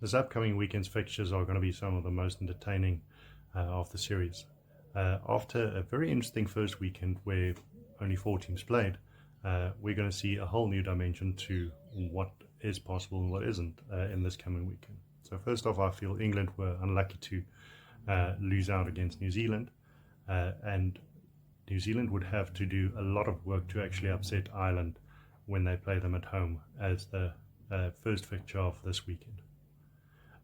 This upcoming weekend's fixtures are going to be some of the most entertaining of the series. After a very interesting first weekend where only 4 teams played, we're going to see a whole new dimension to what is possible and what isn't in this coming weekend. So first off, I feel England were unlucky to lose out against New Zealand, and New Zealand would have to do a lot of work to actually upset Ireland when they play them at home as the first fixture of this weekend.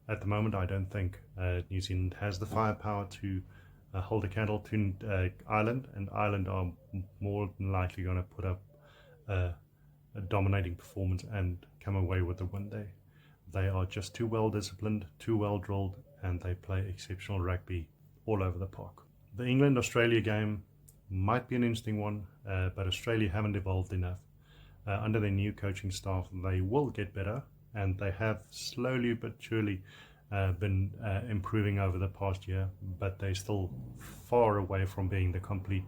At the moment, I don't think New Zealand has the firepower to hold a candle to Ireland, and Ireland are more than likely going to put up a dominating performance and come away with the win day. They are just too well disciplined, too well drilled, and they play exceptional rugby all over the park. The England-Australia game might be an interesting one, but Australia haven't evolved enough. Under their new coaching staff, they will get better, and they have slowly but surely been improving over the past year, but they're still far away from being the complete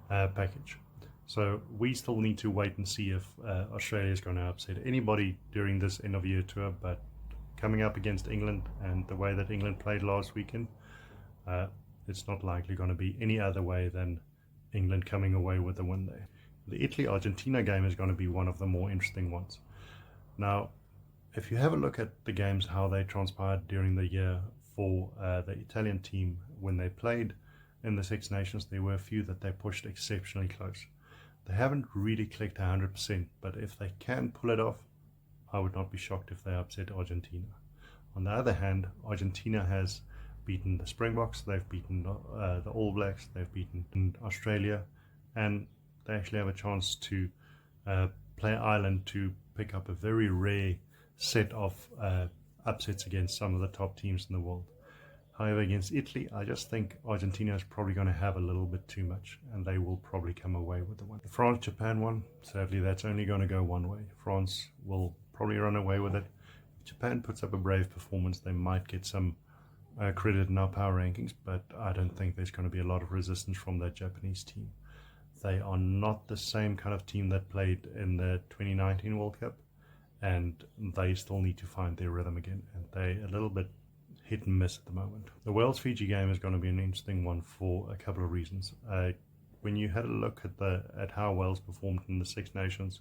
package. So we still need to wait and see if Australia is going to upset anybody during this end of year tour, but coming up against England and the way that England played last weekend, it's not likely going to be any other way than England coming away with the win there. The Italy-Argentina game is going to be one of the more interesting ones. Now, if you have a look at the games, how they transpired during the year for the Italian team when they played in the Six Nations, there were a few that they pushed exceptionally close. They haven't really clicked 100%, but if they can pull it off, I would not be shocked if they upset Argentina. On the other hand, Argentina has beaten the Springboks, they've beaten the All Blacks, they've beaten Australia, and they actually have a chance to play Ireland to pick up a very rare set of upsets against some of the top teams in the world. However, against Italy, I just think Argentina is probably going to have a little bit too much, and they will probably come away with the win. The France-Japan one, sadly, that's only going to go one way. France will probably run away with it. If Japan puts up a brave performance, they might get some credit in our power rankings, but I don't think there's going to be a lot of resistance from that Japanese team. They are not the same kind of team that played in the 2019 World Cup, and they still need to find their rhythm again, and they're a little bit hit and miss at the moment. The Wales-Fiji game is going to be an interesting one for a couple of reasons. When you had a look at how Wales performed in the Six Nations,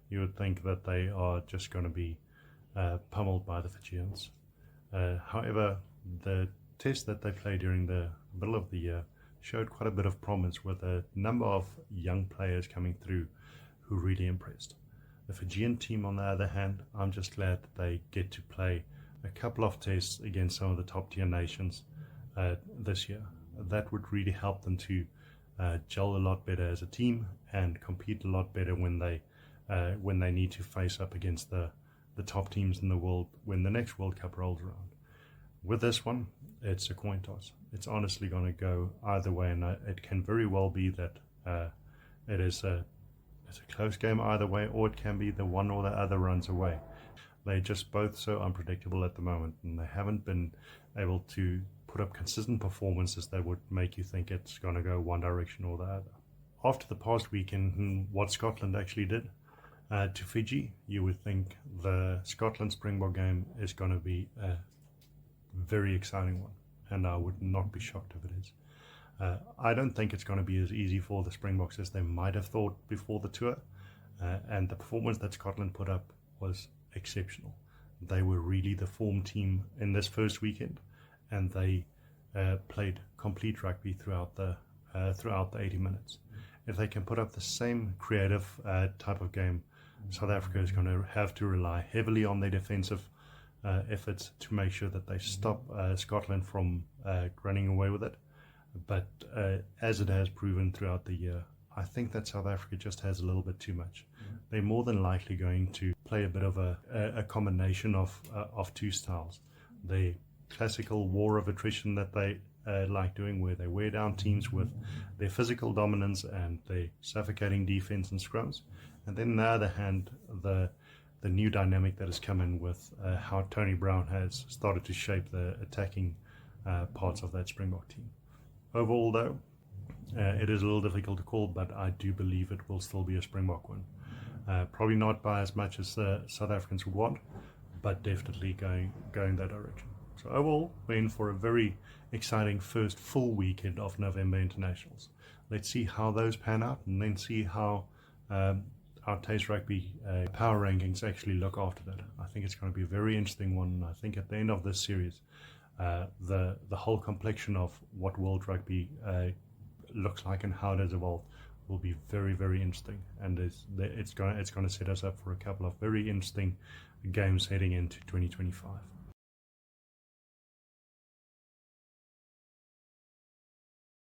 you would think that they are just going to be pummeled by the Fijians. However, the test that they played during the middle of the year showed quite a bit of promise with a number of young players coming through who really impressed. The Fijian team, on the other hand, I'm just glad that they get to play a couple of tests against some of the top tier nations this year. That would really help them to gel a lot better as a team and compete a lot better when they need to face up against the top teams in the world when the next World Cup rolls around. With this one, it's a coin toss. It's honestly going to go either way, and it can very well be that it's a close game either way, or it can be the one or the other runs away. They're just both so unpredictable at the moment, and they haven't been able to put up consistent performances that would make you think it's going to go one direction or the other. After the past weekend and what Scotland actually did to Fiji, you would think the Scotland-Springbok game is going to be a very exciting one, and I would not be shocked if it is. I don't think it's going to be as easy for the Springboks as they might have thought before the tour, and the performance that Scotland put up was exceptional. They were really the form team in this first weekend, and they played complete rugby throughout the 80 minutes. If they can put up the same creative type of game, South Africa is going to have to rely heavily on their defensive efforts to make sure that they stop Scotland from running away with it. But as it has proven throughout the year, I think that South Africa just has a little bit too much. They're more than likely going to play a bit of a combination of two styles. The classical war of attrition that they like doing, where they wear down teams with their physical dominance and their suffocating defense and scrums. And then on the other hand, the new dynamic that has come in with how Tony Brown has started to shape the attacking parts of that Springbok team. Overall, though, it is a little difficult to call, but I do believe it will still be a Springbok win. Probably not by as much as the South Africans would want, but definitely going that direction. So overall, we're in for a very exciting first full weekend of November internationals. Let's see how those pan out, and then see how our Taste Rugby power rankings actually look after that. I think it's going to be a very interesting one. I think at the end of this series, the whole complexion of what World Rugby looks like and how it has evolved will be very, very interesting, and it's going to set us up for a couple of very interesting games heading into 2025.